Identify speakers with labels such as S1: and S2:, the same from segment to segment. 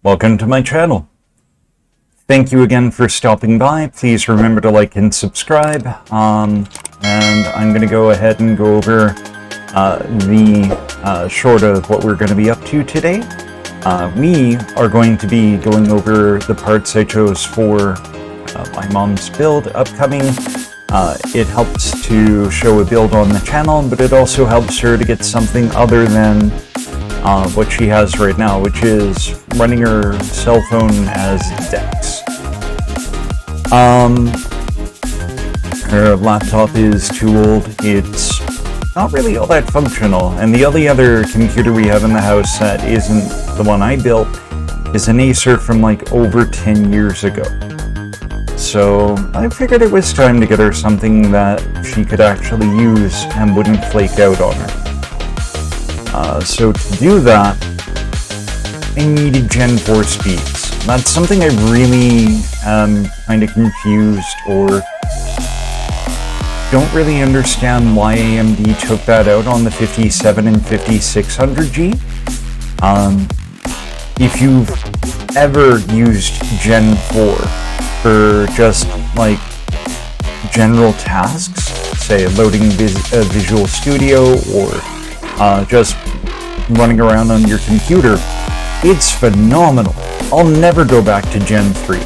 S1: Welcome to my channel. Thank you again for stopping by. Please remember to like and subscribe. And I'm going to go ahead and go over the short of what we're going to be up to today. We are going to be going over the parts I chose for my mom's build upcoming. It helps to show a build on the channel, but it also helps her to get something other than what she has right now, which is running her cell phone as DeX. Her laptop is too old. It's not really all that functional, and the only other computer we have in the house that isn't the one I built is an Acer from like over 10 years ago. So I figured it was time to get her something that she could actually use and wouldn't flake out on her. So to do that, I needed Gen 4 speeds. That's something I really am kind of confused or don't really understand why AMD took that out on the 57 and 5600G. If you've ever used Gen 4 for just like general tasks, say loading Visual Studio or just running around on your computer, it's phenomenal. I'll never go back to Gen 3.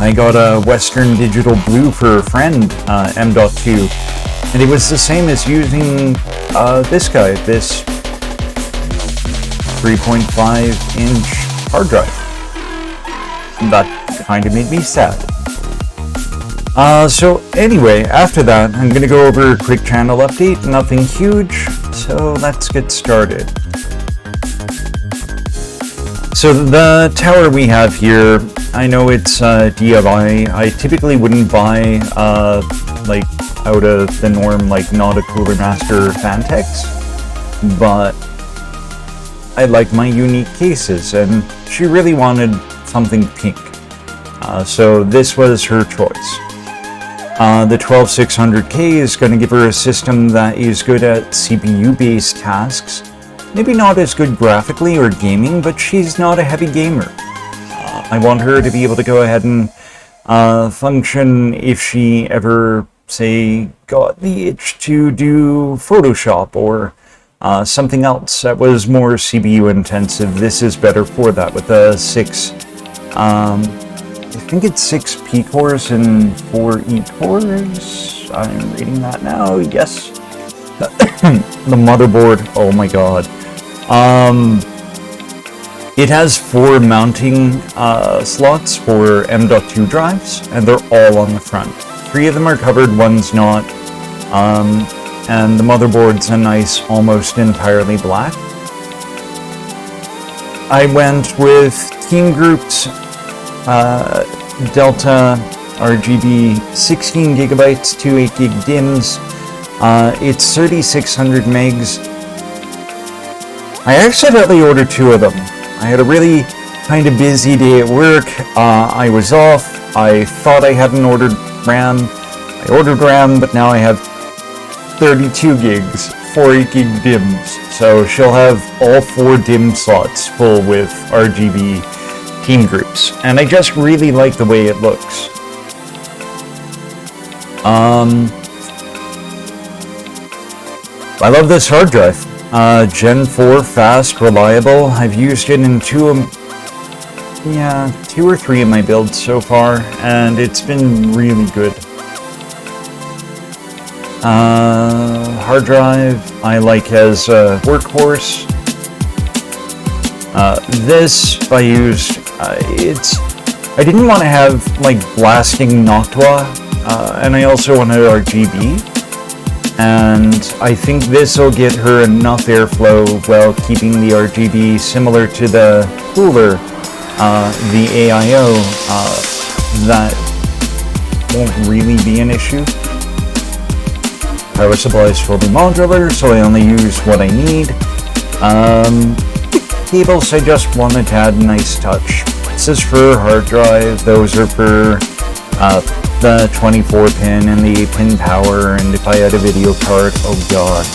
S1: I got a Western Digital Blue for a friend, M.2, and it was the same as using this guy, this 3.5-inch hard drive. That kind of made me sad. So anyway, after that, I'm going to go over a quick channel update, nothing huge, so let's get started. So the tower we have here, I know it's DIY. I typically wouldn't buy like out of the norm, like not a Cooler Master Fantex, but I like my unique cases, and she really wanted something pink. So this was her choice. The 12600K is going to give her a system that is good at CPU-based tasks. Maybe not as good graphically or gaming, but she's not a heavy gamer. I want her to be able to go ahead and function if she ever, say, got the itch to do Photoshop or something else that was more CPU intensive. This is better for that with a 6, I think it's 6 P cores and 4 E cores. I'm reading that now, yes. The motherboard, oh my god. It has 4 mounting slots for M.2 drives, and they're all on the front. 3 of them are covered, 1's not. And the motherboard's a nice, almost entirely black. I went with Team Group's Delta RGB 16 gigabytes, 2 8 gig DIMMs. It's 3600 megs. I accidentally ordered 2 of them. I had a really kind of busy day at work. I was off. I thought I hadn't ordered RAM. I ordered RAM, but now I have 32 gigs, 4 8 gig DIMMs. So she'll have all 4 DIMM slots full with RGB Team Groups, and I just really like the way it looks. I love this hard drive. Gen 4, fast, reliable. I've used it in 2 or 3 of my builds so far, and it's been really good. Hard drive I like as a workhorse. This I used, I didn't want to have like blasting Noctua, and I also wanted RGB, and I think this will get her enough airflow while keeping the RGB similar to the cooler, the AIO, that won't really be an issue. Power supply is fully modular, so I only use what I need. Cables, I just wanted to add a nice touch. This is for hard drive, those are for the 24 pin and the 8 pin power, and if I had a video card, oh god,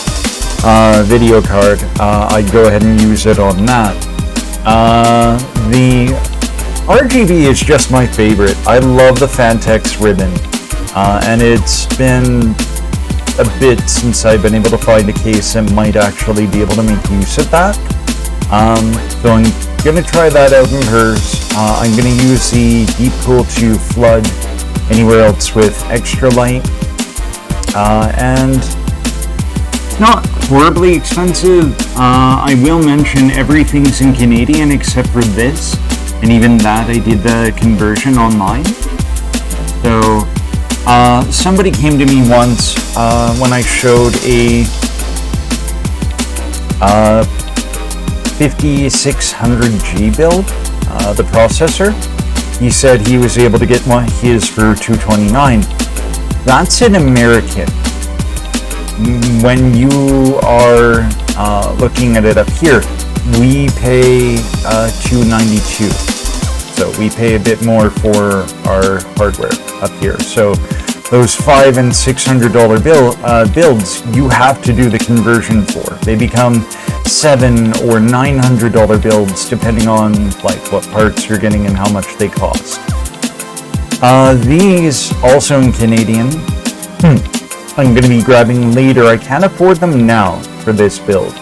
S1: video card, I'd go ahead and use it on that. The RGB is just my favorite. I love the Fantex ribbon, and it's been a bit since I've been able to find a case that might actually be able to make use of that. So I'm going to try that out in hers. I'm going to use the deep cool to flood anywhere else with extra light, and it's not horribly expensive. I will mention everything's in Canadian except for this, and even that I did the conversion online. So somebody came to me once when I showed a 5600G build, the processor. He said he was able to get his for $229. That's in American. When you are looking at it up here, we pay $292. So we pay a bit more for our hardware up here. So those $500 and $600 builds, you have to do the conversion for. They become $700 or $900 builds, depending on like what parts you're getting and how much they cost. These also in Canadian. I'm going to be grabbing later. I can't afford them now for this build,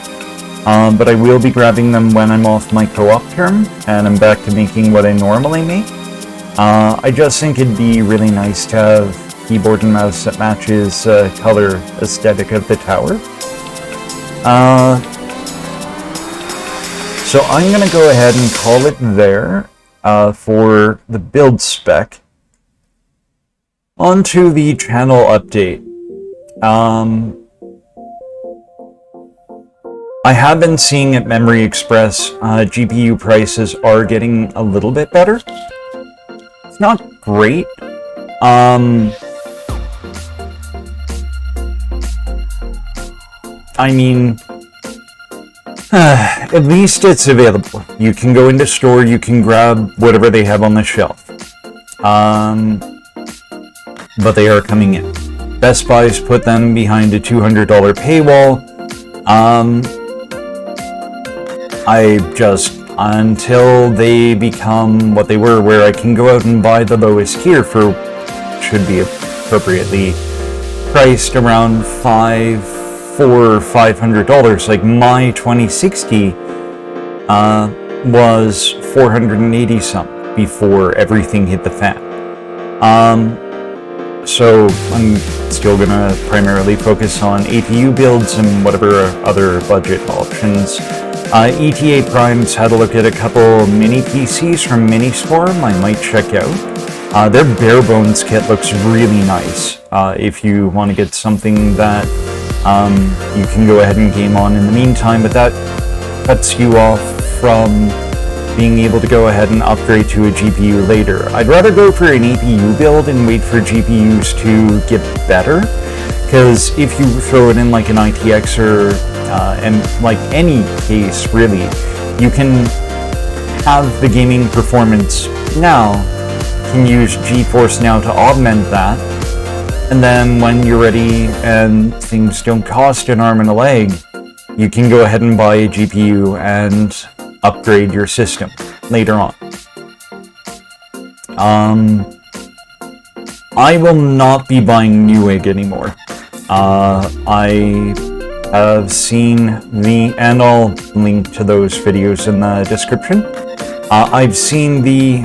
S1: but I will be grabbing them when I'm off my co-op term and I'm back to making what I normally make. I just think it'd be really nice to have keyboard and mouse that matches color aesthetic of the tower. So I'm going to go ahead and call it there for the build spec. On to the channel update. I have been seeing at Memory Express GPU prices are getting a little bit better. It's not great. I mean, at least it's available. You can go into store, you can grab whatever they have on the shelf. But they are coming in. Best Buy's put them behind a $200 paywall. Until they become what they were, where I can go out and buy the lowest tier for, should be appropriately priced around $400 or $500. Like my 2060 was 480 something before everything hit the fan. So I'm still gonna primarily focus on APU builds and whatever other budget options. ETA Primes had a look at a couple mini PCs from Ministorm I might check out. Their bare bones kit looks really nice if you want to get something that you can go ahead and game on in the meantime, but that cuts you off from being able to go ahead and upgrade to a GPU later. I'd rather go for an APU build and wait for GPUs to get better, because if you throw it in like an ITX or and like any case really, you can have the gaming performance now, can use GeForce Now to augment that, and then when you're ready and things don't cost an arm and a leg, you can go ahead and buy a GPU and upgrade your system later on. I will not be buying Newegg anymore. I have seen and I'll link to those videos in the description. I've seen the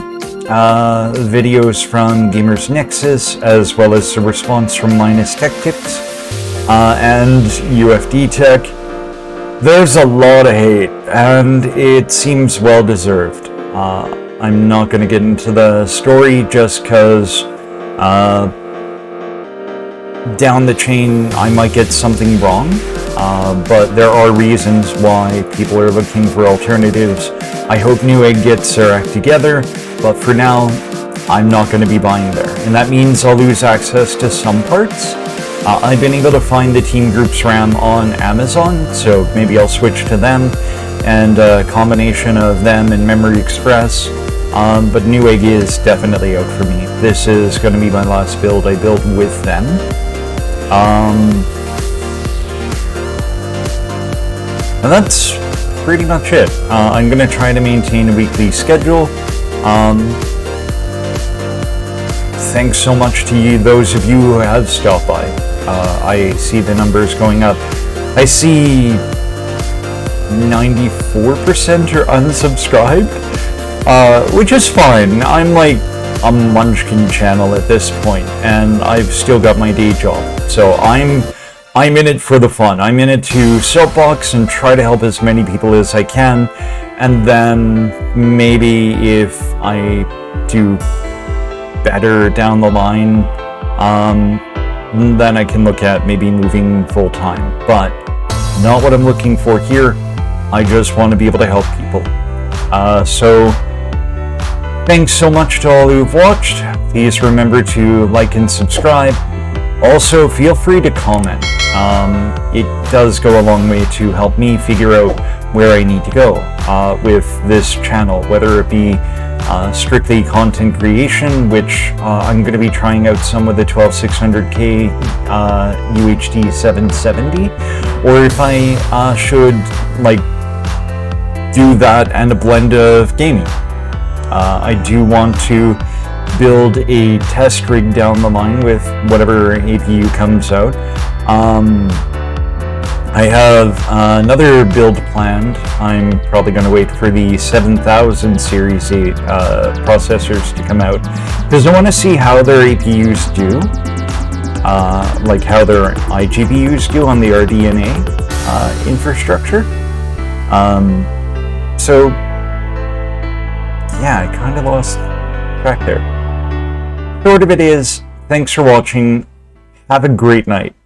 S1: videos from Gamers Nexus, as well as the response from Linus Tech Tips and UFD Tech. There's a lot of hate, and it seems well deserved. I'm not going to get into the story just because down the chain I might get something wrong, but there are reasons why people are looking for alternatives. I hope Newegg gets their act together, but for now I'm not going to be buying there, and that means I'll lose access to some parts. I've been able to find the Team Groups RAM on Amazon, so maybe I'll switch to them, and a combination of them and Memory Express, but Newegg is definitely out for me. This is going to be my last build I build with them. And that's pretty much it. I'm going to try to maintain a weekly schedule. Thanks so much to you, those of you who have stopped by. I see the numbers going up. I see 94% are unsubscribed, which is fine. I'm like a munchkin channel at this point, and I've still got my day job. So I'm in it for the fun. I'm in it to soapbox and try to help as many people as I can, and then maybe if I do better down the line, then I can look at maybe moving full time. But not what I'm looking for here. I just want to be able to help people. So thanks so much to all who've watched. Please remember to like and subscribe. Also, feel free to comment. It does go a long way to help me figure out where I need to go with this channel, whether it be strictly content creation, which I'm going to be trying out some with the 12600K UHD 770, or if I should like do that and a blend of gaming. I do want to build a test rig down the line with whatever APU comes out. I have another build planned. I'm probably going to wait for the 7000 Series 8 processors to come out, because I want to see how their APUs do, like how their iGPUs do on the RDNA infrastructure. So yeah, I kind of lost track there. Short of it is, thanks for watching. Have a great night.